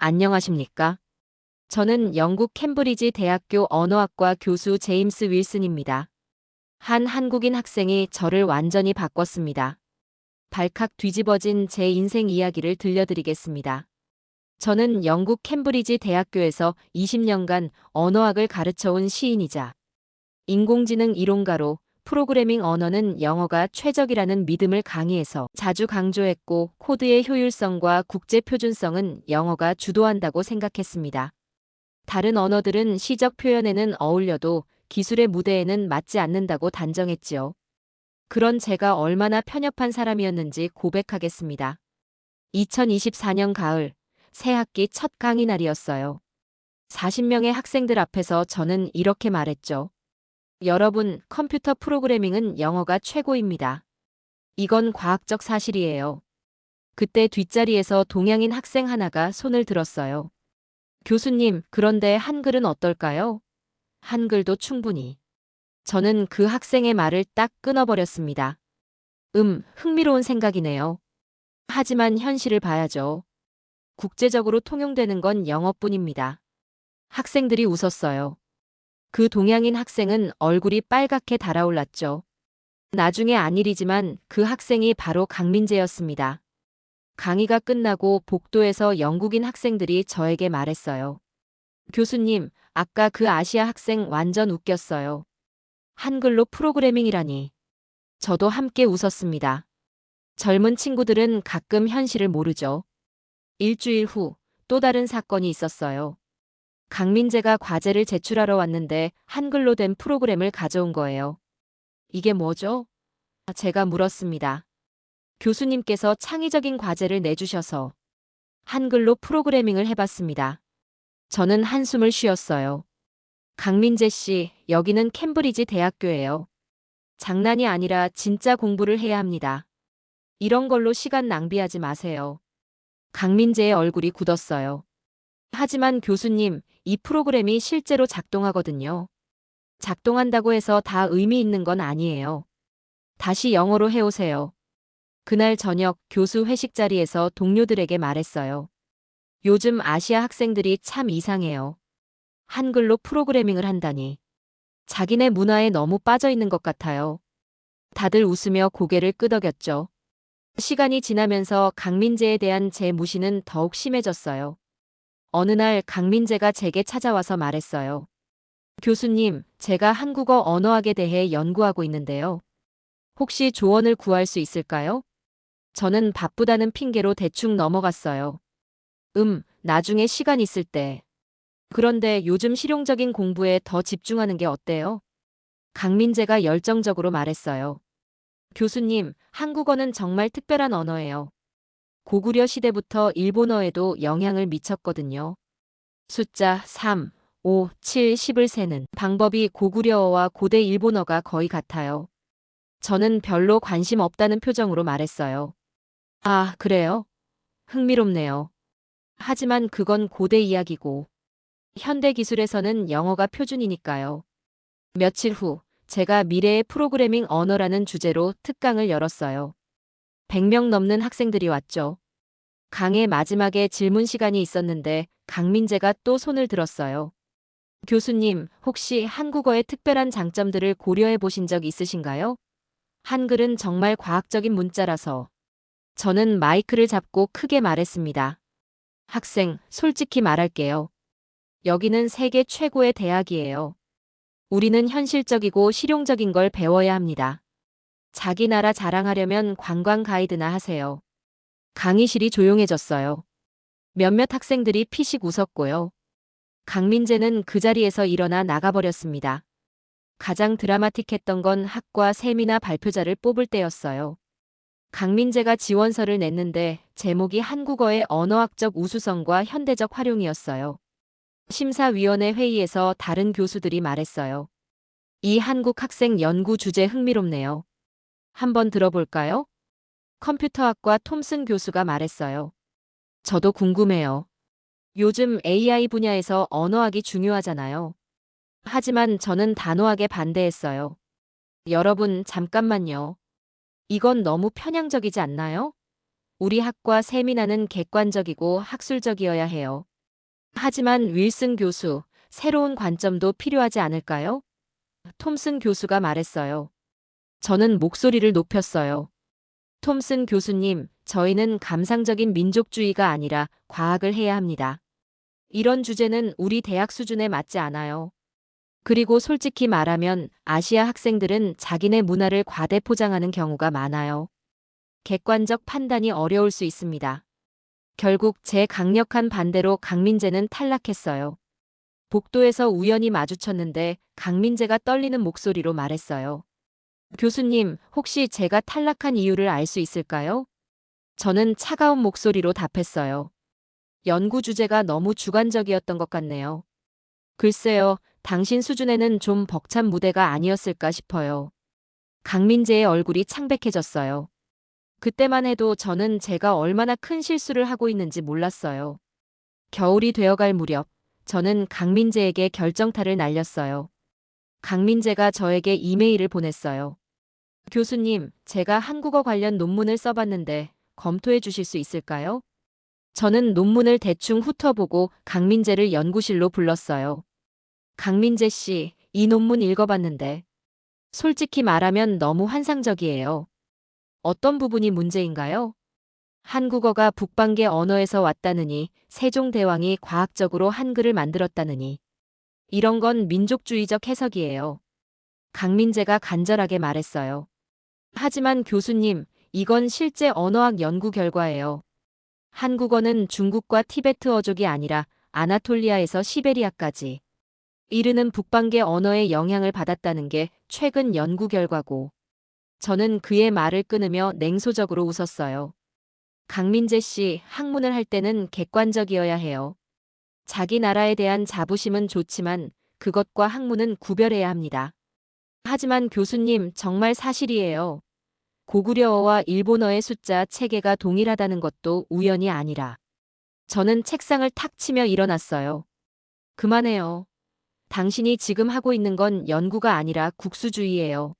안녕하십니까? 저는 영국 캠브리지 대학교 언어학과 교수 제임스 윌슨입니다. 한 한국인 학생이 저를 완전히 바꿨습니다. 발칵 뒤집어진 제 인생 이야기를 들려드리겠습니다. 저는 영국 캠브리지 대학교에서 20년간 언어학을 가르쳐온 시인이자 인공지능 이론가로 프로그래밍 언어는 영어가 최적이라는 믿음을 강의해서 자주 강조했고 코드의 효율성과 국제 표준성은 영어가 주도한다고 생각했습니다. 다른 언어들은 시적 표현에는 어울려도 기술의 무대에는 맞지 않는다고 단정했지요. 그런 제가 얼마나 편협한 사람이었는지 고백하겠습니다. 2024년 가을, 새 학기 첫 강의 날이었어요. 40명의 학생들 앞에서 저는 이렇게 말했죠. 여러분, 컴퓨터 프로그래밍은 영어가 최고입니다. 이건 과학적 사실이에요. 그때 뒷자리에서 동양인 학생 하나가 손을 들었어요. 교수님, 그런데 한글은 어떨까요? 한글도 충분히. 저는 그 학생의 말을 딱 끊어버렸습니다. 흥미로운 생각이네요. 하지만 현실을 봐야죠. 국제적으로 통용되는 건 영어뿐입니다. 학생들이 웃었어요. 그 동양인 학생은 얼굴이 빨갛게 달아올랐죠. 나중에 안 일이지만 그 학생이 바로 강민재였습니다. 강의가 끝나고 복도에서 영국인 학생들이 저에게 말했어요. 교수님, 아까 그 아시아 학생 완전 웃겼어요. 한글로 프로그래밍이라니. 저도 함께 웃었습니다. 젊은 친구들은 가끔 현실을 모르죠. 일주일 후 또 다른 사건이 있었어요. 강민재가 과제를 제출하러 왔는데 한글로 된 프로그램을 가져온 거예요. 이게 뭐죠? 제가 물었습니다. 교수님께서 창의적인 과제를 내주셔서 한글로 프로그래밍을 해봤습니다. 저는 한숨을 쉬었어요. 강민재 씨, 여기는 캠브리지 대학교예요. 장난이 아니라 진짜 공부를 해야 합니다. 이런 걸로 시간 낭비하지 마세요. 강민재의 얼굴이 굳었어요. 하지만 교수님, 이 프로그램이 실제로 작동하거든요. 작동한다고 해서 다 의미 있는 건 아니에요. 다시 영어로 해오세요. 그날 저녁 교수 회식 자리에서 동료들에게 말했어요. 요즘 아시아 학생들이 참 이상해요. 한글로 프로그래밍을 한다니. 자기네 문화에 너무 빠져 있는 것 같아요. 다들 웃으며 고개를 끄덕였죠. 시간이 지나면서 강민재에 대한 제 무시는 더욱 심해졌어요. 어느 날 강민재가 제게 찾아와서 말했어요. 교수님, 제가 한국어 언어학에 대해 연구하고 있는데요. 혹시 조언을 구할 수 있을까요? 저는 바쁘다는 핑계로 대충 넘어갔어요. 나중에 시간 있을 때. 그런데 요즘 실용적인 공부에 더 집중하는 게 어때요? 강민재가 열정적으로 말했어요. 교수님, 한국어는 정말 특별한 언어예요. 고구려 시대부터 일본어에도 영향을 미쳤거든요. 숫자 3, 5, 7, 10을 세는 방법이 고구려어와 고대 일본어가 거의 같아요. 저는 별로 관심 없다는 표정으로 말했어요. 아, 그래요? 흥미롭네요. 하지만 그건 고대 이야기고, 현대 기술에서는 영어가 표준이니까요. 며칠 후, 제가 미래의 프로그래밍 언어라는 주제로 특강을 열었어요. 100명 넘는 학생들이 왔죠. 강의 마지막에 질문 시간이 있었는데 강민재가 또 손을 들었어요. 교수님, 혹시 한국어의 특별한 장점들을 고려해 보신 적 있으신가요? 한글은 정말 과학적인 문자라서. 저는 마이크를 잡고 크게 말했습니다. 학생, 솔직히 말할게요. 여기는 세계 최고의 대학이에요. 우리는 현실적이고 실용적인 걸 배워야 합니다. 자기 나라 자랑하려면 관광 가이드나 하세요. 강의실이 조용해졌어요. 몇몇 학생들이 피식 웃었고요. 강민재는 그 자리에서 일어나 나가버렸습니다. 가장 드라마틱했던 건 학과 세미나 발표자를 뽑을 때였어요. 강민재가 지원서를 냈는데 제목이 한국어의 언어학적 우수성과 현대적 활용이었어요. 심사위원회 회의에서 다른 교수들이 말했어요. 이 한국 학생 연구 주제 흥미롭네요. 한번 들어볼까요? 컴퓨터학과 톰슨 교수가 말했어요. 저도 궁금해요. 요즘 AI 분야에서 언어학이 중요하잖아요. 하지만 저는 단호하게 반대했어요. 여러분, 잠깐만요. 이건 너무 편향적이지 않나요? 우리 학과 세미나는 객관적이고 학술적이어야 해요. 하지만 윌슨 교수, 새로운 관점도 필요하지 않을까요? 톰슨 교수가 말했어요. 저는 목소리를 높였어요. 톰슨 교수님, 저희는 감상적인 민족주의가 아니라 과학을 해야 합니다. 이런 주제는 우리 대학 수준에 맞지 않아요. 그리고 솔직히 말하면 아시아 학생들은 자기네 문화를 과대 포장하는 경우가 많아요. 객관적 판단이 어려울 수 있습니다. 결국 제 강력한 반대로 강민재는 탈락했어요. 복도에서 우연히 마주쳤는데 강민재가 떨리는 목소리로 말했어요. 교수님, 혹시 제가 탈락한 이유를 알 수 있을까요? 저는 차가운 목소리로 답했어요. 연구 주제가 너무 주관적이었던 것 같네요. 글쎄요, 당신 수준에는 좀 벅찬 무대가 아니었을까 싶어요. 강민재의 얼굴이 창백해졌어요. 그때만 해도 저는 제가 얼마나 큰 실수를 하고 있는지 몰랐어요. 겨울이 되어갈 무렵, 저는 강민재에게 결정타를 날렸어요. 강민재가 저에게 이메일을 보냈어요. 교수님, 제가 한국어 관련 논문을 써봤는데 검토해 주실 수 있을까요? 저는 논문을 대충 훑어보고 강민재를 연구실로 불렀어요. 강민재 씨, 이 논문 읽어봤는데 솔직히 말하면 너무 환상적이에요. 어떤 부분이 문제인가요? 한국어가 북방계 언어에서 왔다느니, 세종대왕이 과학적으로 한글을 만들었다느니. 이런 건 민족주의적 해석이에요. 강민재가 간절하게 말했어요. 하지만 교수님, 이건 실제 언어학 연구 결과예요. 한국어는 중국과 티베트어족이 아니라 아나톨리아에서 시베리아까지 이르는 북방계 언어의 영향을 받았다는 게 최근 연구 결과고. 저는 그의 말을 끊으며 냉소적으로 웃었어요. 강민재 씨, 학문을 할 때는 객관적이어야 해요. 자기 나라에 대한 자부심은 좋지만 그것과 학문은 구별해야 합니다. 하지만 교수님, 정말 사실이에요. 고구려어와 일본어의 숫자 체계가 동일하다는 것도 우연이 아니라. 저는 책상을 탁 치며 일어났어요. 그만해요. 당신이 지금 하고 있는 건 연구가 아니라 국수주의예요.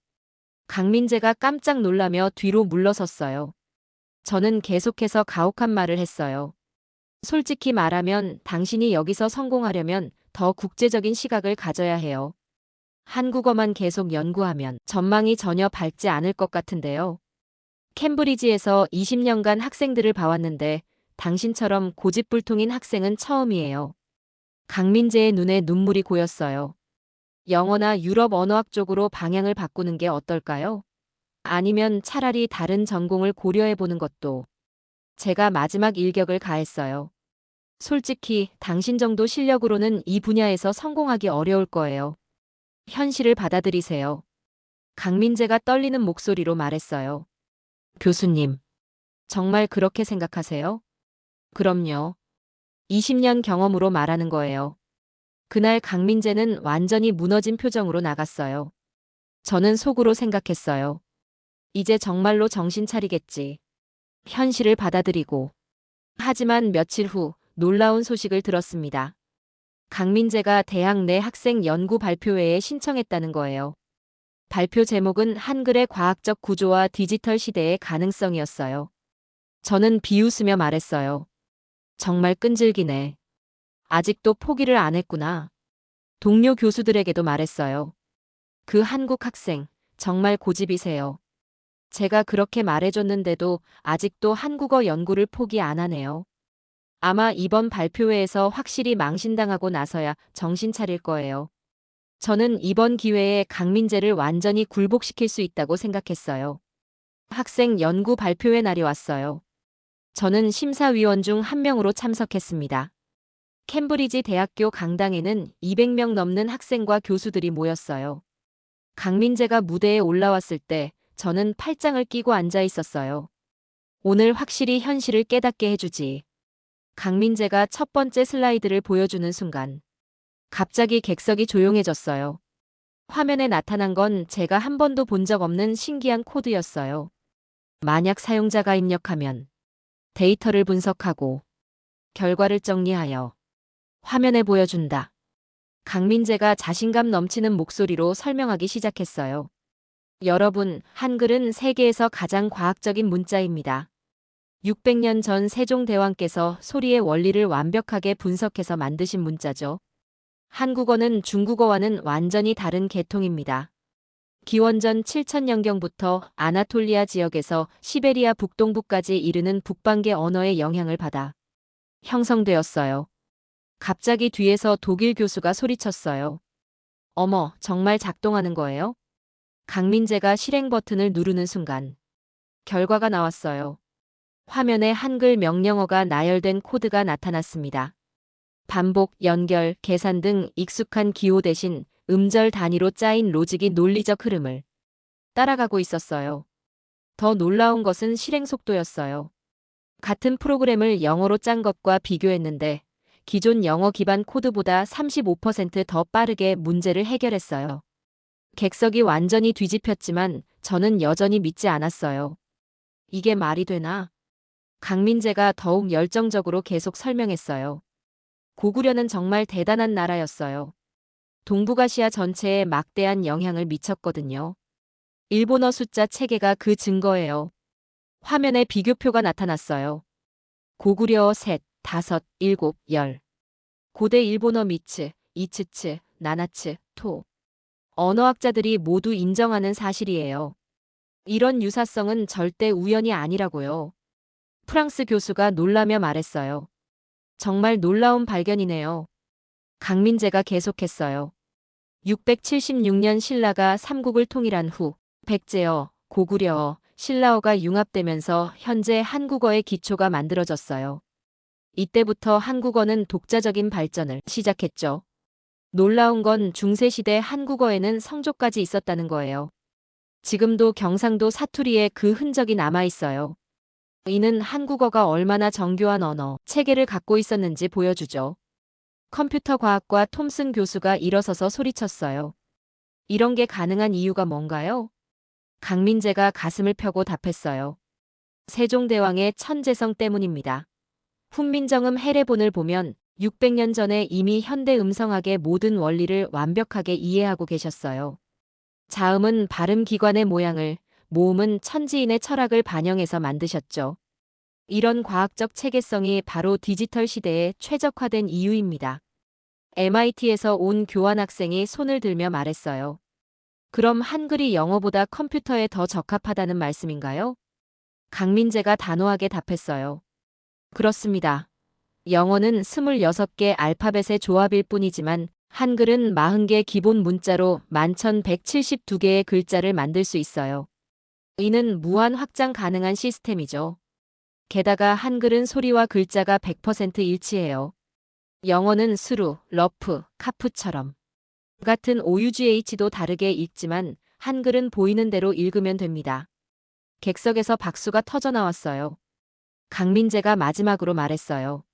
강민재가 깜짝 놀라며 뒤로 물러섰어요. 저는 계속해서 가혹한 말을 했어요. 솔직히 말하면 당신이 여기서 성공하려면 더 국제적인 시각을 가져야 해요. 한국어만 계속 연구하면 전망이 전혀 밝지 않을 것 같은데요. 캠브리지에서 20년간 학생들을 봐왔는데 당신처럼 고집불통인 학생은 처음이에요. 강민재의 눈에 눈물이 고였어요. 영어나 유럽 언어학 쪽으로 방향을 바꾸는 게 어떨까요? 아니면 차라리 다른 전공을 고려해보는 것도. 제가 마지막 일격을 가했어요. 솔직히 당신 정도 실력으로는 이 분야에서 성공하기 어려울 거예요. 현실을 받아들이세요. 강민재가 떨리는 목소리로 말했어요. 교수님, 정말 그렇게 생각하세요? 그럼요. 20년 경험으로 말하는 거예요. 그날 강민재는 완전히 무너진 표정으로 나갔어요. 저는 속으로 생각했어요. 이제 정말로 정신 차리겠지. 현실을 받아들이고. 하지만 며칠 후 놀라운 소식을 들었습니다. 강민재가 대학 내 학생 연구 발표회에 신청했다는 거예요. 발표 제목은 한글의 과학적 구조와 디지털 시대의 가능성이었어요. 저는 비웃으며 말했어요. 정말 끈질기네. 아직도 포기를 안 했구나. 동료 교수들에게도 말했어요. 그 한국 학생, 정말 고집이세요. 제가 그렇게 말해줬는데도 아직도 한국어 연구를 포기 안 하네요. 아마 이번 발표회에서 확실히 망신당하고 나서야 정신 차릴 거예요. 저는 이번 기회에 강민재를 완전히 굴복시킬 수 있다고 생각했어요. 학생 연구 발표회 날이 왔어요. 저는 심사위원 중 한 명으로 참석했습니다. 캠브리지 대학교 강당에는 200명 넘는 학생과 교수들이 모였어요. 강민재가 무대에 올라왔을 때 저는 팔짱을 끼고 앉아 있었어요. 오늘 확실히 현실을 깨닫게 해주지. 강민재가 첫 번째 슬라이드를 보여주는 순간 갑자기 객석이 조용해졌어요. 화면에 나타난 건 제가 한 번도 본 적 없는 신기한 코드였어요. 만약 사용자가 입력하면 데이터를 분석하고 결과를 정리하여 화면에 보여준다. 강민재가 자신감 넘치는 목소리로 설명하기 시작했어요. 여러분, 한글은 세계에서 가장 과학적인 문자입니다. 600년 전 세종대왕께서 소리의 원리를 완벽하게 분석해서 만드신 문자죠. 한국어는 중국어와는 완전히 다른 계통입니다. 기원전 7000년경부터 아나톨리아 지역에서 시베리아 북동부까지 이르는 북방계 언어의 영향을 받아 형성되었어요. 갑자기 뒤에서 독일 교수가 소리쳤어요. 어머, 정말 작동하는 거예요? 강민재가 실행 버튼을 누르는 순간 결과가 나왔어요. 화면에 한글 명령어가 나열된 코드가 나타났습니다. 반복, 연결, 계산 등 익숙한 기호 대신 음절 단위로 짜인 로직이 논리적 흐름을 따라가고 있었어요. 더 놀라운 것은 실행 속도였어요. 같은 프로그램을 영어로 짠 것과 비교했는데 기존 영어 기반 코드보다 35%더 빠르게 문제를 해결했어요. 객석이 완전히 뒤집혔지만 저는 여전히 믿지 않았어요. 이게 말이 되나? 강민재가 더욱 열정적으로 계속 설명했어요. 고구려는 정말 대단한 나라였어요. 동북아시아 전체에 막대한 영향을 미쳤거든요. 일본어 숫자 체계가 그 증거예요. 화면에 비교표가 나타났어요. 고구려 셋, 다섯, 일곱, 열. 고대 일본어 미츠, 이츠츠, 나나츠, 토. 언어학자들이 모두 인정하는 사실이에요. 이런 유사성은 절대 우연이 아니라고요. 프랑스 교수가 놀라며 말했어요. 정말 놀라운 발견이네요. 강민재가 계속했어요. 676년 신라가 삼국을 통일한 후 백제어, 고구려어, 신라어가 융합되면서 현재 한국어의 기초가 만들어졌어요. 이때부터 한국어는 독자적인 발전을 시작했죠. 놀라운 건 중세시대 한국어에는 성조까지 있었다는 거예요. 지금도 경상도 사투리에 그 흔적이 남아있어요. 이는 한국어가 얼마나 정교한 언어, 체계를 갖고 있었는지 보여주죠. 컴퓨터 과학과 톰슨 교수가 일어서서 소리쳤어요. 이런 게 가능한 이유가 뭔가요? 강민재가 가슴을 펴고 답했어요. 세종대왕의 천재성 때문입니다. 훈민정음 해례본을 보면 600년 전에 이미 현대 음성학의 모든 원리를 완벽하게 이해하고 계셨어요. 자음은 발음기관의 모양을, 모음은 천지인의 철학을 반영해서 만드셨죠. 이런 과학적 체계성이 바로 디지털 시대에 최적화된 이유입니다. MIT에서 온 교환학생이 손을 들며 말했어요. 그럼 한글이 영어보다 컴퓨터에 더 적합하다는 말씀인가요? 강민재가 단호하게 답했어요. 그렇습니다. 영어는 26개 알파벳의 조합일 뿐이지만 한글은 40개 기본 문자로 11,172개의 글자를 만들 수 있어요. 이는 무한 확장 가능한 시스템이죠. 게다가 한글은 소리와 글자가 100% 일치해요. 영어는 스루, 러프, 카프처럼 같은 OUGH도 다르게 읽지만 한글은 보이는 대로 읽으면 됩니다. 객석에서 박수가 터져 나왔어요. 강민재가 마지막으로 말했어요.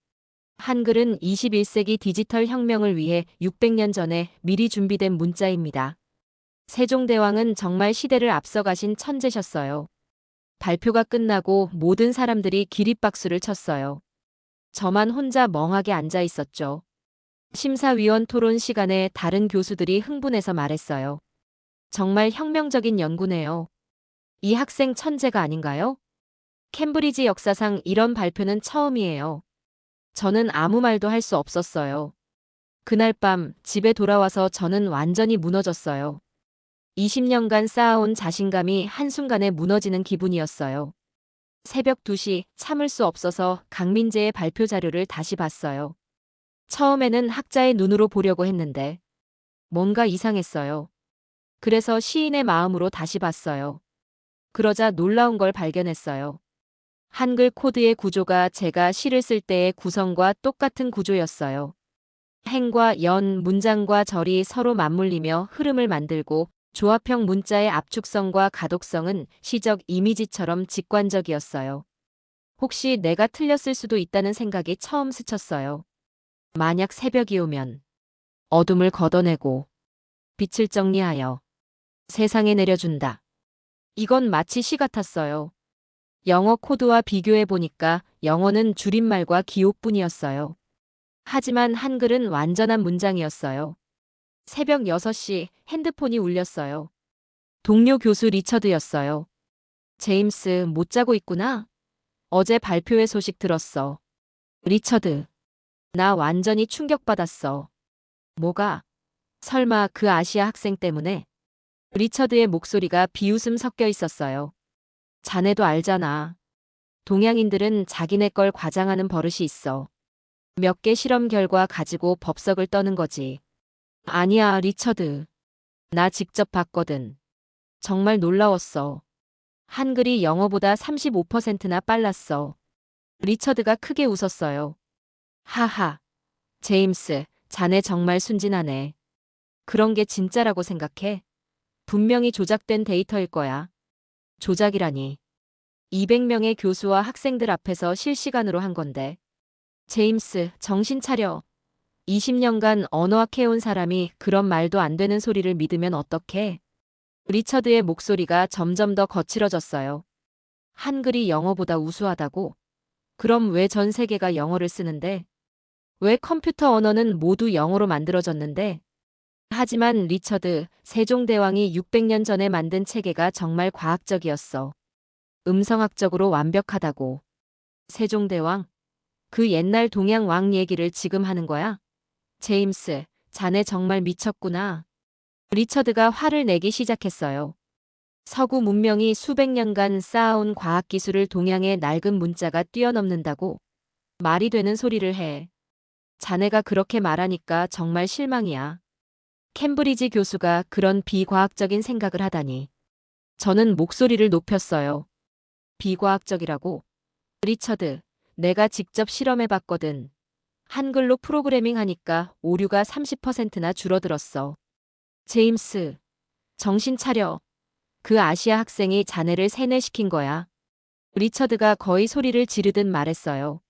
한글은 21세기 디지털 혁명을 위해 600년 전에 미리 준비된 문자입니다. 세종대왕은 정말 시대를 앞서가신 천재셨어요. 발표가 끝나고 모든 사람들이 기립박수를 쳤어요. 저만 혼자 멍하게 앉아 있었죠. 심사위원 토론 시간에 다른 교수들이 흥분해서 말했어요. 정말 혁명적인 연구네요. 이 학생 천재가 아닌가요? 캠브리지 역사상 이런 발표는 처음이에요. 저는 아무 말도 할 수 없었어요. 그날 밤 집에 돌아와서 저는 완전히 무너졌어요. 20년간 쌓아온 자신감이 한순간에 무너지는 기분이었어요. 새벽 2시 참을 수 없어서 강민재의 발표 자료를 다시 봤어요. 처음에는 학자의 눈으로 보려고 했는데 뭔가 이상했어요. 그래서 시인의 마음으로 다시 봤어요. 그러자 놀라운 걸 발견했어요. 한글 코드의 구조가 제가 시를 쓸 때의 구성과 똑같은 구조였어요. 행과 연, 문장과 절이 서로 맞물리며 흐름을 만들고 조합형 문자의 압축성과 가독성은 시적 이미지처럼 직관적이었어요. 혹시 내가 틀렸을 수도 있다는 생각이 처음 스쳤어요. 만약 새벽이 오면 어둠을 걷어내고 빛을 정리하여 세상에 내려준다. 이건 마치 시 같았어요. 영어 코드와 비교해 보니까 영어는 줄임말과 기호뿐이었어요. 하지만 한글은 완전한 문장이었어요. 새벽 6시 핸드폰이 울렸어요. 동료 교수 리처드였어요. 제임스, 못 자고 있구나. 어제 발표회 소식 들었어. 리처드. 나 완전히 충격받았어. 뭐가? 설마 그 아시아 학생 때문에? 리처드의 목소리가 비웃음 섞여 있었어요. 자네도 알잖아. 동양인들은 자기네 걸 과장하는 버릇이 있어. 몇 개 실험 결과 가지고 법석을 떠는 거지. 아니야, 리처드. 나 직접 봤거든. 정말 놀라웠어. 한글이 영어보다 35%나 빨랐어. 리처드가 크게 웃었어요. 하하. 제임스, 자네 정말 순진하네. 그런 게 진짜라고 생각해? 분명히 조작된 데이터일 거야. 조작이라니. 200명의 교수와 학생들 앞에서 실시간으로 한 건데. 제임스, 정신 차려. 20년간 언어학 해온 사람이 그런 말도 안 되는 소리를 믿으면 어떡해? 리처드의 목소리가 점점 더 거칠어졌어요. 한글이 영어보다 우수하다고? 그럼 왜 전 세계가 영어를 쓰는데? 왜 컴퓨터 언어는 모두 영어로 만들어졌는데? 하지만 리처드, 세종대왕이 600년 전에 만든 체계가 정말 과학적이었어. 음성학적으로 완벽하다고. 세종대왕? 그 옛날 동양 왕 얘기를 지금 하는 거야? 제임스, 자네 정말 미쳤구나. 리처드가 화를 내기 시작했어요. 서구 문명이 수백 년간 쌓아온 과학기술을 동양의 낡은 문자가 뛰어넘는다고? 말이 되는 소리를 해. 자네가 그렇게 말하니까 정말 실망이야. 캠브리지 교수가 그런 비과학적인 생각을 하다니. 저는 목소리를 높였어요. 비과학적이라고? 리처드, 내가 직접 실험해봤거든. 한글로 프로그래밍 하니까 오류가 30%나 줄어들었어. 제임스, 정신 차려. 그 아시아 학생이 자네를 세뇌시킨 거야. 리처드가 거의 소리를 지르듯 말했어요.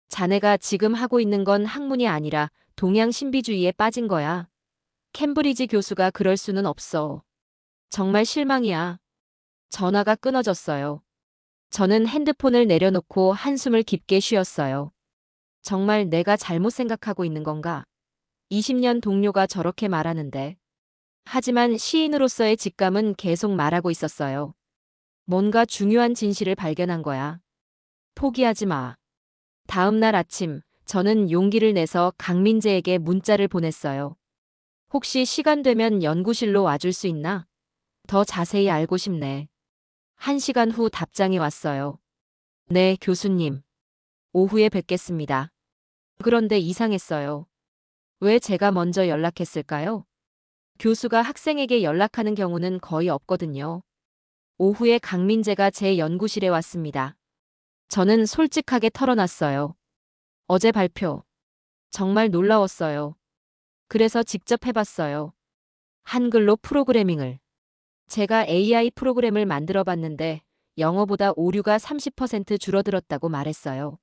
자네가 지금 하고 있는 건 학문이 아니라 동양 신비주의에 빠진 거야. 캠브리지 교수가 그럴 수는 없어. 정말 실망이야. 전화가 끊어졌어요. 저는 핸드폰을 내려놓고 한숨을 깊게 쉬었어요. 정말 내가 잘못 생각하고 있는 건가? 20년 동료가 저렇게 말하는데. 하지만 시인으로서의 직감은 계속 말하고 있었어요. 뭔가 중요한 진실을 발견한 거야. 포기하지 마. 다음 날 아침, 저는 용기를 내서 강민재에게 문자를 보냈어요. 혹시 시간 되면 연구실로 와줄 수 있나? 더 자세히 알고 싶네. 1시간 후 답장이 왔어요. 네, 교수님. 오후에 뵙겠습니다. 그런데 이상했어요. 왜 제가 먼저 연락했을까요? 교수가 학생에게 연락하는 경우는 거의 없거든요. 오후에 강민재가 제 연구실에 왔습니다. 저는 솔직하게 털어놨어요. 어제 발표. 정말 놀라웠어요. 그래서 직접 해봤어요. 한글로 프로그래밍을. 제가 AI 프로그램을 만들어 봤는데 영어보다 오류가 30% 줄어들었다고 말했어요.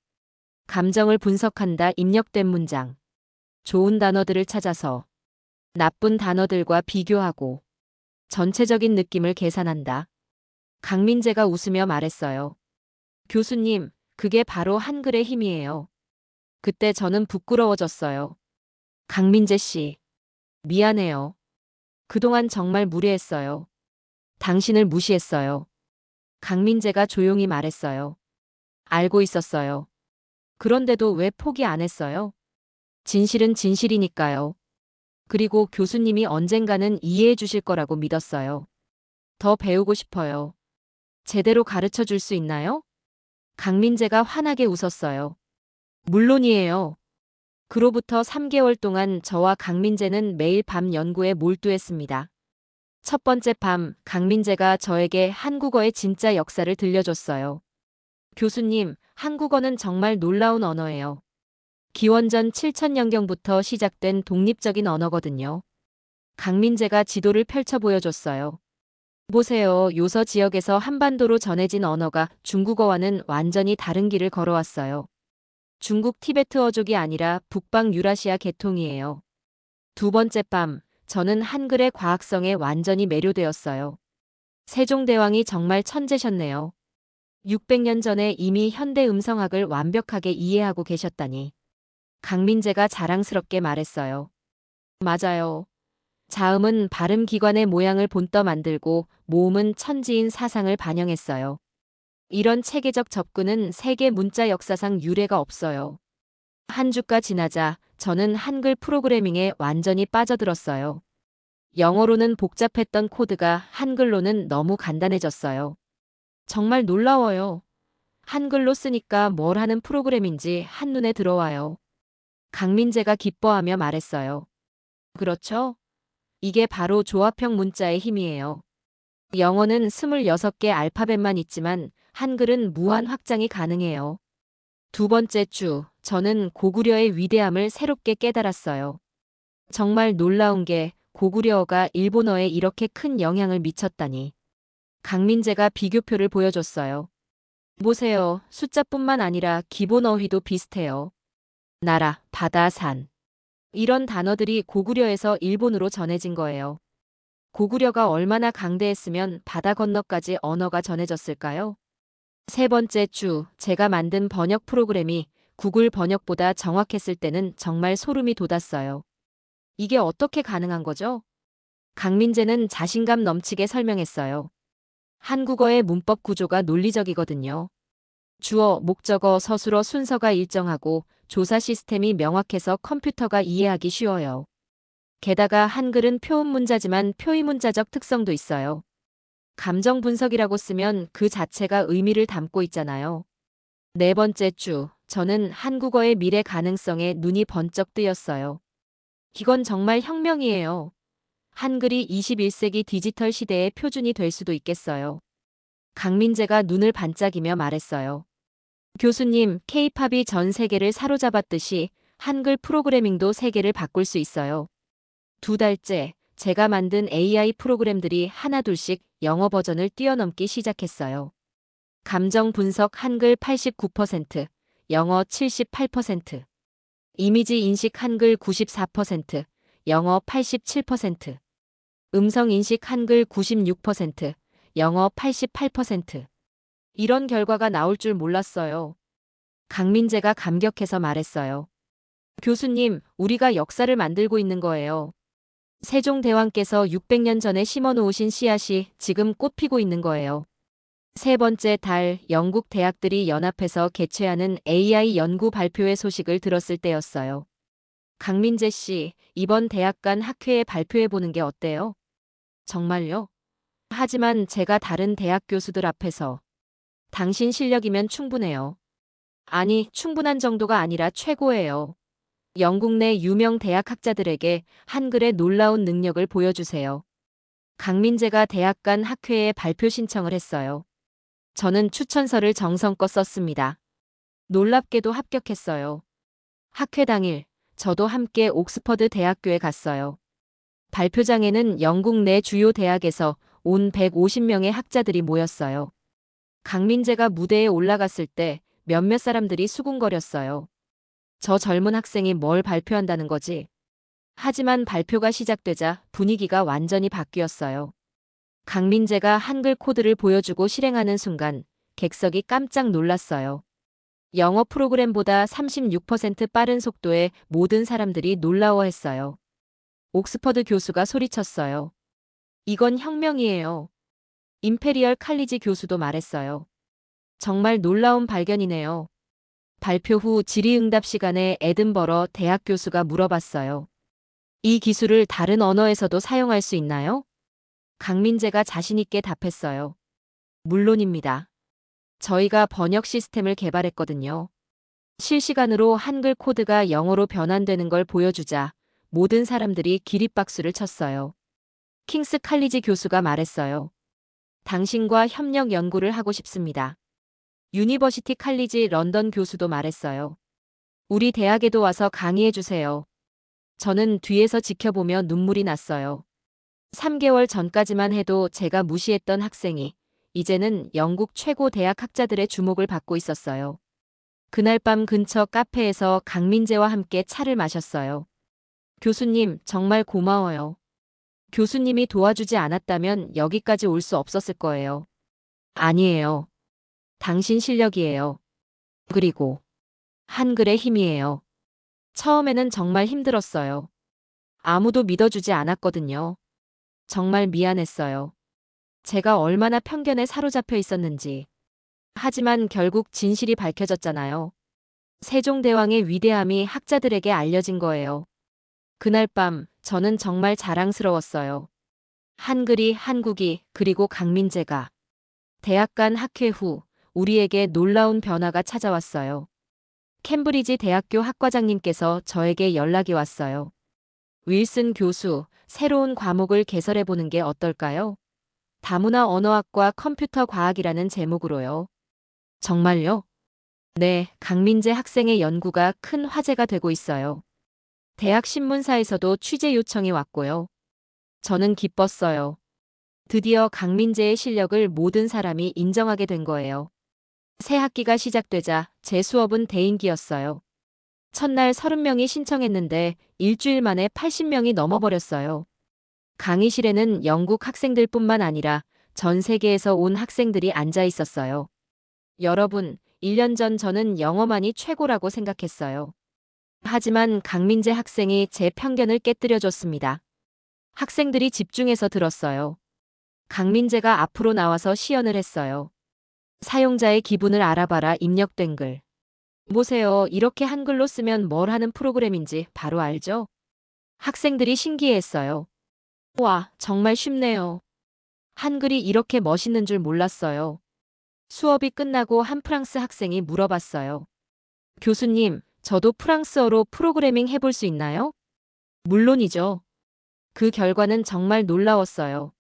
감정을 분석한다 입력된 문장. 좋은 단어들을 찾아서 나쁜 단어들과 비교하고 전체적인 느낌을 계산한다. 강민재가 웃으며 말했어요. 교수님, 그게 바로 한글의 힘이에요. 그때 저는 부끄러워졌어요. 강민재 씨, 미안해요. 그동안 정말 무례했어요. 당신을 무시했어요. 강민재가 조용히 말했어요. 알고 있었어요. 그런데도 왜 포기 안 했어요? 진실은 진실이니까요. 그리고 교수님이 언젠가는 이해해 주실 거라고 믿었어요. 더 배우고 싶어요. 제대로 가르쳐 줄 수 있나요? 강민재가 환하게 웃었어요. 물론이에요. 그로부터 3개월 동안 저와 강민재는 매일 밤 연구에 몰두했습니다. 첫 번째 밤, 강민재가 저에게 한국어의 진짜 역사를 들려줬어요. 교수님, 한국어는 정말 놀라운 언어예요. 기원전 7천년경부터 시작된 독립적인 언어거든요. 강민재가 지도를 펼쳐 보여줬어요. 보세요. 요서 지역에서 한반도로 전해진 언어가 중국어와는 완전히 다른 길을 걸어왔어요. 중국 티베트어족이 아니라 북방 유라시아 계통이에요. 두 번째 밤, 저는 한글의 과학성에 완전히 매료되었어요. 세종대왕이 정말 천재셨네요. 600년 전에 이미 현대 음성학을 완벽하게 이해하고 계셨다니. 강민재가 자랑스럽게 말했어요. 맞아요. 자음은 발음 기관의 모양을 본떠 만들고 모음은 천지인 사상을 반영했어요. 이런 체계적 접근은 세계 문자 역사상 유례가 없어요. 한 주가 지나자 저는 한글 프로그래밍에 완전히 빠져들었어요. 영어로는 복잡했던 코드가 한글로는 너무 간단해졌어요. 정말 놀라워요. 한글로 쓰니까 뭘 하는 프로그램인지 한눈에 들어와요. 강민재가 기뻐하며 말했어요. 그렇죠? 이게 바로 조합형 문자의 힘이에요. 영어는 26개 알파벳만 있지만 한글은 무한 확장이 가능해요. 두 번째 주, 저는 고구려의 위대함을 새롭게 깨달았어요. 정말 놀라운 게 고구려어가 일본어에 이렇게 큰 영향을 미쳤다니. 강민재가 비교표를 보여줬어요. 보세요. 숫자뿐만 아니라 기본 어휘도 비슷해요. 나라, 바다, 산. 이런 단어들이 고구려에서 일본으로 전해진 거예요. 고구려가 얼마나 강대했으면 바다 건너까지 언어가 전해졌을까요? 세 번째 주, 제가 만든 번역 프로그램이 구글 번역보다 정확했을 때는 정말 소름이 돋았어요. 이게 어떻게 가능한 거죠? 강민재는 자신감 넘치게 설명했어요. 한국어의 문법 구조가 논리적이거든요. 주어, 목적어, 서술어 순서가 일정하고 조사 시스템이 명확해서 컴퓨터가 이해하기 쉬워요. 게다가 한글은 표음 문자지만 표의 문자적 특성도 있어요. 감정 분석이라고 쓰면 그 자체가 의미를 담고 있잖아요. 네 번째 주, 저는 한국어의 미래 가능성에 눈이 번쩍 뜨였어요. 이건 정말 혁명이에요. 한글이 21세기 디지털 시대의 표준이 될 수도 있겠어요. 강민재가 눈을 반짝이며 말했어요. 교수님, K-팝이 전 세계를 사로잡았듯이 한글 프로그래밍도 세계를 바꿀 수 있어요. 두 달째, 제가 만든 AI 프로그램들이 하나둘씩 영어 버전을 뛰어넘기 시작했어요. 감정 분석 한글 89%, 영어 78%, 이미지 인식 한글 94%, 영어 87%, 음성 인식 한글 96%, 영어 88%. 이런 결과가 나올 줄 몰랐어요. 강민재가 감격해서 말했어요. 교수님, 우리가 역사를 만들고 있는 거예요. 세종대왕께서 600년 전에 심어놓으신 씨앗이 지금 꽃피고 있는 거예요. 세 번째 달, 영국 대학들이 연합해서 개최하는 AI 연구 발표회 소식을 들었을 때였어요. 강민재 씨, 이번 대학 간 학회에 발표해보는 게 어때요? 정말요? 하지만 제가 다른 대학 교수들 앞에서 당신 실력이면 충분해요. 아니, 충분한 정도가 아니라 최고예요. 영국 내 유명 대학 학자들에게 한글의 놀라운 능력을 보여주세요. 강민재가 대학 간 학회에 발표 신청을 했어요. 저는 추천서를 정성껏 썼습니다. 놀랍게도 합격했어요. 학회 당일, 저도 함께 옥스퍼드 대학교에 갔어요. 발표장에는 영국 내 주요 대학에서 온 150명의 학자들이 모였어요. 강민재가 무대에 올라갔을 때 몇몇 사람들이 수군거렸어요. 저 젊은 학생이 뭘 발표한다는 거지? 하지만 발표가 시작되자 분위기가 완전히 바뀌었어요. 강민재가 한글 코드를 보여주고 실행하는 순간 객석이 깜짝 놀랐어요. 영어 프로그램보다 36% 빠른 속도에 모든 사람들이 놀라워했어요. 옥스퍼드 교수가 소리쳤어요. 이건 혁명이에요. 임페리얼 칼리지 교수도 말했어요. 정말 놀라운 발견이네요. 발표 후 질의응답 시간에 에든버러 대학 교수가 물어봤어요. 이 기술을 다른 언어에서도 사용할 수 있나요? 강민재가 자신있게 답했어요. 물론입니다. 저희가 번역 시스템을 개발했거든요. 실시간으로 한글 코드가 영어로 변환되는 걸 보여주자 모든 사람들이 기립박수를 쳤어요. 킹스 칼리지 교수가 말했어요. 당신과 협력 연구를 하고 싶습니다. 유니버시티 칼리지 런던 교수도 말했어요. 우리 대학에도 와서 강의해 주세요. 저는 뒤에서 지켜보며 눈물이 났어요. 3개월 전까지만 해도 제가 무시했던 학생이 이제는 영국 최고 대학 학자들의 주목을 받고 있었어요. 그날 밤 근처 카페에서 강민재와 함께 차를 마셨어요. 교수님, 정말 고마워요. 교수님이 도와주지 않았다면 여기까지 올 수 없었을 거예요. 아니에요. 당신 실력이에요. 그리고 한글의 힘이에요. 처음에는 정말 힘들었어요. 아무도 믿어주지 않았거든요. 정말 미안했어요. 제가 얼마나 편견에 사로잡혀 있었는지. 하지만 결국 진실이 밝혀졌잖아요. 세종대왕의 위대함이 학자들에게 알려진 거예요. 그날 밤 저는 정말 자랑스러웠어요. 한글이, 한국이, 그리고 강민재가 대학 간 학회 후 우리에게 놀라운 변화가 찾아왔어요. 캠브리지 대학교 학과장님께서 저에게 연락이 왔어요. 윌슨 교수, 새로운 과목을 개설해 보는 게 어떨까요? 다문화 언어학과 컴퓨터 과학이라는 제목으로요. 정말요? 네, 강민재 학생의 연구가 큰 화제가 되고 있어요. 대학 신문사에서도 취재 요청이 왔고요. 저는 기뻤어요. 드디어 강민재의 실력을 모든 사람이 인정하게 된 거예요. 새 학기가 시작되자 제 수업은 대인기였어요. 첫날 30명이 신청했는데 일주일 만에 80명이 넘어버렸어요. 강의실에는 영국 학생들뿐만 아니라 전 세계에서 온 학생들이 앉아 있었어요. 여러분, 1년 전 저는 영어만이 최고라고 생각했어요. 하지만 강민재 학생이 제 편견을 깨뜨려줬습니다. 학생들이 집중해서 들었어요. 강민재가 앞으로 나와서 시연을 했어요. 사용자의 기분을 알아봐라 입력된 글. 보세요. 이렇게 한글로 쓰면 뭘 하는 프로그램인지 바로 알죠? 학생들이 신기해했어요. 와, 정말 쉽네요. 한글이 이렇게 멋있는 줄 몰랐어요. 수업이 끝나고 한 프랑스 학생이 물어봤어요. 교수님, 저도 프랑스어로 프로그래밍 해볼 수 있나요? 물론이죠. 그 결과는 정말 놀라웠어요.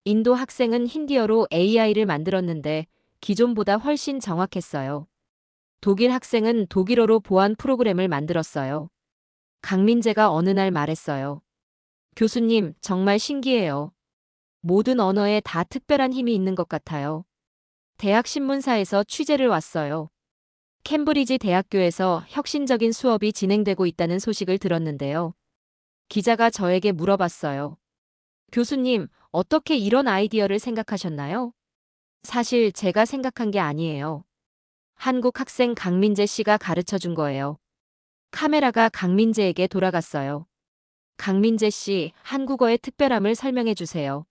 인도 학생은 힌디어로 AI를 만들었는데 기존보다 훨씬 정확했어요. 독일 학생은 독일어로 보안 프로그램을 만들었어요. 강민재가 어느 날 말했어요. 교수님, 정말 신기해요. 모든 언어에 다 특별한 힘이 있는 것 같아요. 대학 신문사에서 취재를 왔어요. 캠브리지 대학교에서 혁신적인 수업이 진행되고 있다는 소식을 들었는데요. 기자가 저에게 물어봤어요. 교수님, 어떻게 이런 아이디어를 생각하셨나요? 사실 제가 생각한 게 아니에요. 한국 학생 강민재 씨가 가르쳐 준 거예요. 카메라가 강민재에게 돌아갔어요. 강민재 씨, 한국어의 특별함을 설명해 주세요.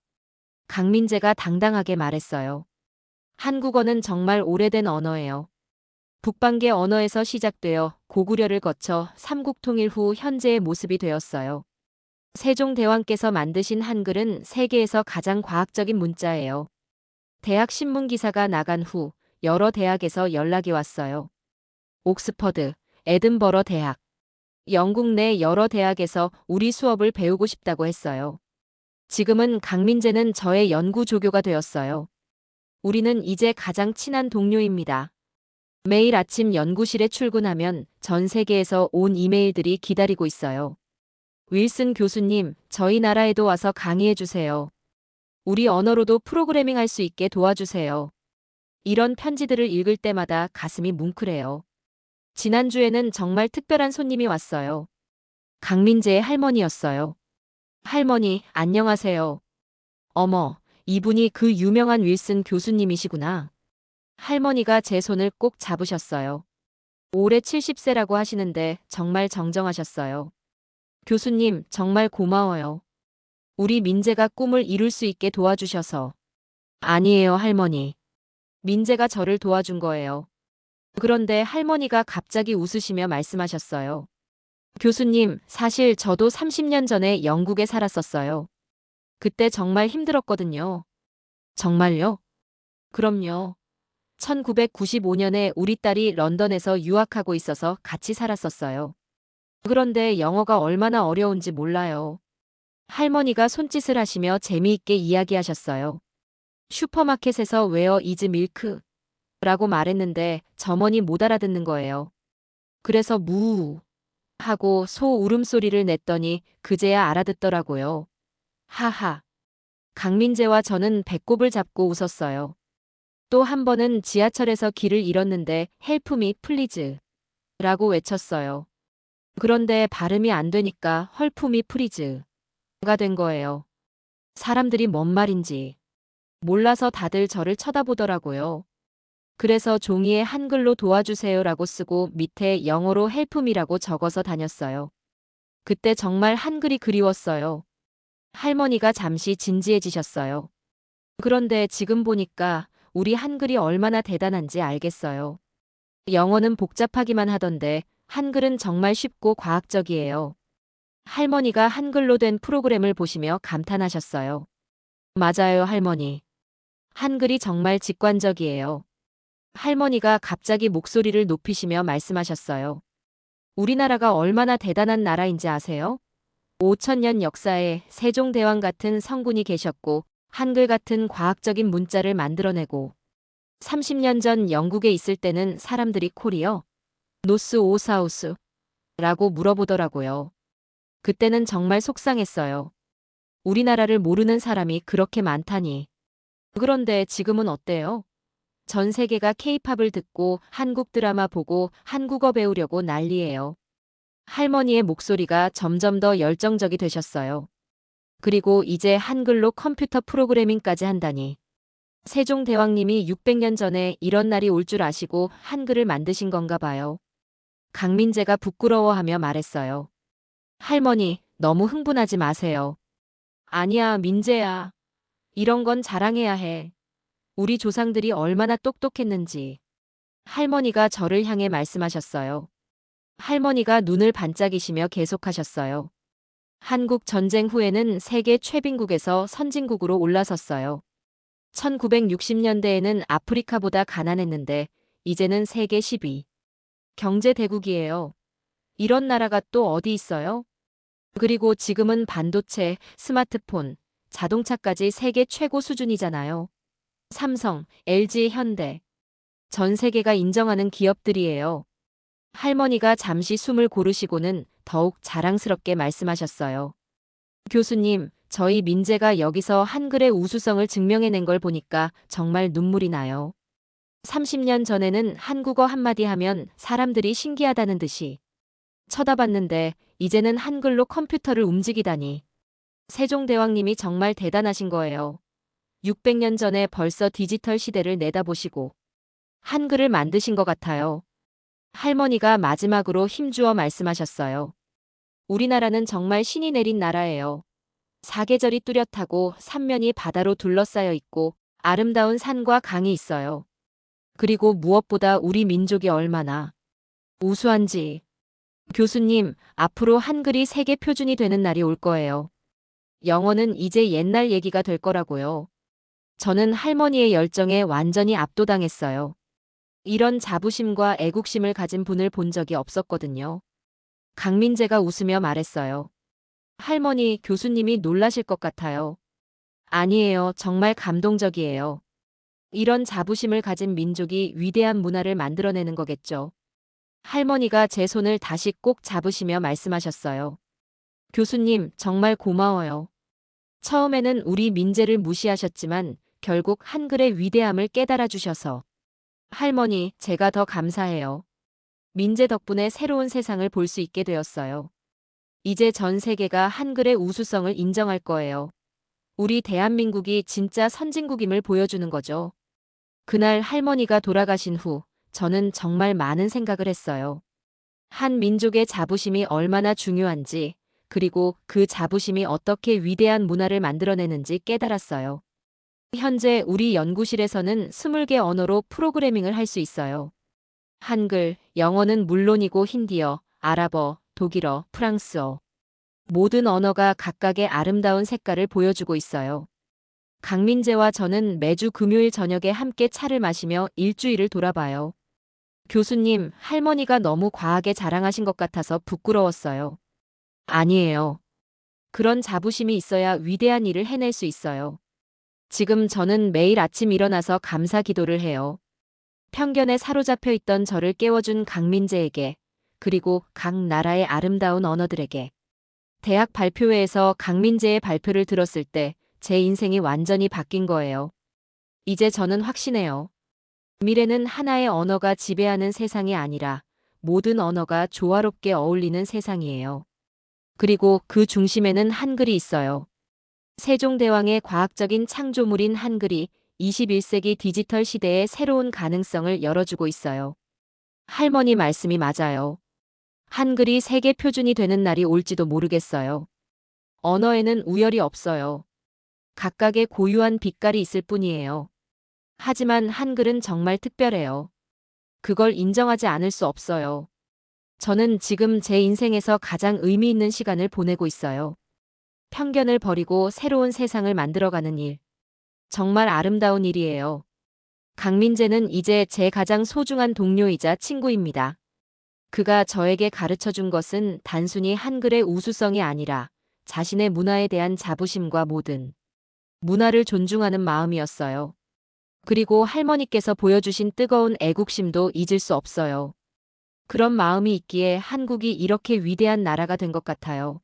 강민재가 당당하게 말했어요. 한국어는 정말 오래된 언어예요. 북방계 언어에서 시작되어 고구려를 거쳐 삼국통일 후 현재의 모습이 되었어요. 세종대왕께서 만드신 한글은 세계에서 가장 과학적인 문자예요. 대학 신문 기사가 나간 후 여러 대학에서 연락이 왔어요. 옥스퍼드, 에든버러 대학, 영국 내 여러 대학에서 우리 수업을 배우고 싶다고 했어요. 지금은 강민재는 저의 연구 조교가 되었어요. 우리는 이제 가장 친한 동료입니다. 매일 아침 연구실에 출근하면 전 세계에서 온 이메일들이 기다리고 있어요. 윌슨 교수님, 저희 나라에도 와서 강의해 주세요. 우리 언어로도 프로그래밍 할 수 있게 도와주세요. 이런 편지들을 읽을 때마다 가슴이 뭉클해요. 지난주에는 정말 특별한 손님이 왔어요. 강민재의 할머니였어요. 할머니, 안녕하세요. 어머, 이분이 그 유명한 윌슨 교수님이시구나. 할머니가 제 손을 꼭 잡으셨어요. 올해 70세라고 하시는데 정말 정정하셨어요. 교수님, 정말 고마워요. 우리 민재가 꿈을 이룰 수 있게 도와주셔서. 아니에요, 할머니. 민재가 저를 도와준 거예요. 그런데 할머니가 갑자기 웃으시며 말씀하셨어요. 교수님, 사실 저도 30년 전에 영국에 살았었어요. 그때 정말 힘들었거든요. 정말요? 그럼요. 1995년에 우리 딸이 런던에서 유학하고 있어서 같이 살았었어요. 그런데 영어가 얼마나 어려운지 몰라요. 할머니가 손짓을 하시며 재미있게 이야기하셨어요. 슈퍼마켓에서 웨어 이즈 밀크? 라고 말했는데 점원이 못 알아듣는 거예요. 그래서 무 하고 소 울음소리를 냈더니 그제야 알아듣더라고요. 하하. 강민재와 저는 배꼽을 잡고 웃었어요. 또 한 번은 지하철에서 길을 잃었는데 헬프 미 플리즈 라고 외쳤어요. 그런데 발음이 안 되니까 헐프 미 프리즈가 된 거예요. 사람들이 뭔 말인지 몰라서 다들 저를 쳐다보더라고요. 그래서 종이에 한글로 도와주세요라고 쓰고 밑에 영어로 헬프미라고 적어서 다녔어요. 그때 정말 한글이 그리웠어요. 할머니가 잠시 진지해지셨어요. 그런데 지금 보니까 우리 한글이 얼마나 대단한지 알겠어요. 영어는 복잡하기만 하던데 한글은 정말 쉽고 과학적이에요. 할머니가 한글로 된 프로그램을 보시며 감탄하셨어요. 맞아요, 할머니. 한글이 정말 직관적이에요. 할머니가 갑자기 목소리를 높이시며 말씀하셨어요. 우리나라가 얼마나 대단한 나라인지 아세요? 5천년 역사에 세종대왕 같은 성군이 계셨고 한글 같은 과학적인 문자를 만들어내고 30년 전 영국에 있을 때는 사람들이 코리어, 노스 오 사우스 라고 물어보더라고요. 그때는 정말 속상했어요. 우리나라를 모르는 사람이 그렇게 많다니. 그런데 지금은 어때요? 전 세계가 케이팝을 듣고 한국 드라마 보고 한국어 배우려고 난리예요. 할머니의 목소리가 점점 더 열정적이 되셨어요. 그리고 이제 한글로 컴퓨터 프로그래밍까지 한다니. 세종대왕님이 600년 전에 이런 날이 올 줄 아시고 한글을 만드신 건가 봐요. 강민재가 부끄러워하며 말했어요. 할머니, 너무 흥분하지 마세요. 아니야, 민재야. 이런 건 자랑해야 해. 우리 조상들이 얼마나 똑똑했는지. 할머니가 저를 향해 말씀하셨어요. 할머니가 눈을 반짝이시며 계속하셨어요. 한국 전쟁 후에는 세계 최빈국에서 선진국으로 올라섰어요. 1960년대에는 아프리카보다 가난했는데 이제는 세계 10위. 경제 대국이에요. 이런 나라가 또 어디 있어요? 그리고 지금은 반도체, 스마트폰, 자동차까지 세계 최고 수준이잖아요. 삼성, LG, 현대. 전 세계가 인정하는 기업들이에요. 할머니가 잠시 숨을 고르시고는 더욱 자랑스럽게 말씀하셨어요. 교수님, 저희 민재가 여기서 한글의 우수성을 증명해낸 걸 보니까 정말 눈물이 나요. 30년 전에는 한국어 한마디 하면 사람들이 신기하다는 듯이 쳐다봤는데 이제는 한글로 컴퓨터를 움직이다니. 세종대왕님이 정말 대단하신 거예요. 600년 전에 벌써 디지털 시대를 내다보시고 한글을 만드신 것 같아요. 할머니가 마지막으로 힘주어 말씀하셨어요. 우리나라는 정말 신이 내린 나라예요. 사계절이 뚜렷하고 삼면이 바다로 둘러싸여 있고 아름다운 산과 강이 있어요. 그리고 무엇보다 우리 민족이 얼마나 우수한지. 교수님, 앞으로 한글이 세계 표준이 되는 날이 올 거예요. 영어는 이제 옛날 얘기가 될 거라고요. 저는 할머니의 열정에 완전히 압도당했어요. 이런 자부심과 애국심을 가진 분을 본 적이 없었거든요. 강민재가 웃으며 말했어요. 할머니, 교수님이 놀라실 것 같아요. 아니에요. 정말 감동적이에요. 이런 자부심을 가진 민족이 위대한 문화를 만들어내는 거겠죠. 할머니가 제 손을 다시 꼭 잡으시며 말씀하셨어요. 교수님, 정말 고마워요. 처음에는 우리 민재를 무시하셨지만 결국 한글의 위대함을 깨달아 주셔서. 할머니, 제가 더 감사해요. 민재 덕분에 새로운 세상을 볼 수 있게 되었어요. 이제 전 세계가 한글의 우수성을 인정할 거예요. 우리 대한민국이 진짜 선진국임을 보여주는 거죠. 그날 할머니가 돌아가신 후 저는 정말 많은 생각을 했어요. 한 민족의 자부심이 얼마나 중요한지, 그리고 그 자부심이 어떻게 위대한 문화를 만들어내는지 깨달았어요. 현재 우리 연구실에서는 20개 언어로 프로그래밍을 할 수 있어요. 한글, 영어는 물론이고 힌디어, 아랍어, 독일어, 프랑스어. 모든 언어가 각각의 아름다운 색깔을 보여주고 있어요. 강민재와 저는 매주 금요일 저녁에 함께 차를 마시며 일주일을 돌아봐요. 교수님, 할머니가 너무 과하게 자랑하신 것 같아서 부끄러웠어요. 아니에요. 그런 자부심이 있어야 위대한 일을 해낼 수 있어요. 지금 저는 매일 아침 일어나서 감사 기도를 해요. 편견에 사로잡혀 있던 저를 깨워준 강민재에게, 그리고 각 나라의 아름다운 언어들에게. 대학 발표회에서 강민재의 발표를 들었을 때 제 인생이 완전히 바뀐 거예요. 이제 저는 확신해요. 미래는 하나의 언어가 지배하는 세상이 아니라 모든 언어가 조화롭게 어울리는 세상이에요. 그리고 그 중심에는 한글이 있어요. 세종대왕의 과학적인 창조물인 한글이 21세기 디지털 시대의 새로운 가능성을 열어주고 있어요. 할머니 말씀이 맞아요. 한글이 세계 표준이 되는 날이 올지도 모르겠어요. 언어에는 우열이 없어요. 각각의 고유한 빛깔이 있을 뿐이에요. 하지만 한글은 정말 특별해요. 그걸 인정하지 않을 수 없어요. 저는 지금 제 인생에서 가장 의미 있는 시간을 보내고 있어요. 편견을 버리고 새로운 세상을 만들어가는 일. 정말 아름다운 일이에요. 강민재는 이제 제 가장 소중한 동료이자 친구입니다. 그가 저에게 가르쳐 준 것은 단순히 한글의 우수성이 아니라 자신의 문화에 대한 자부심과 모든 문화를 존중하는 마음이었어요. 그리고 할머니께서 보여주신 뜨거운 애국심도 잊을 수 없어요. 그런 마음이 있기에 한국이 이렇게 위대한 나라가 된 것 같아요.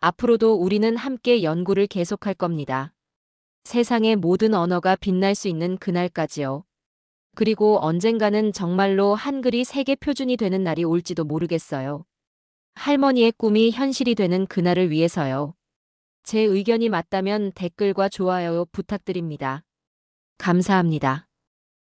앞으로도 우리는 함께 연구를 계속할 겁니다. 세상의 모든 언어가 빛날 수 있는 그날까지요. 그리고 언젠가는 정말로 한글이 세계 표준이 되는 날이 올지도 모르겠어요. 할머니의 꿈이 현실이 되는 그날을 위해서요. 제 의견이 맞다면 댓글과 좋아요 부탁드립니다. 감사합니다.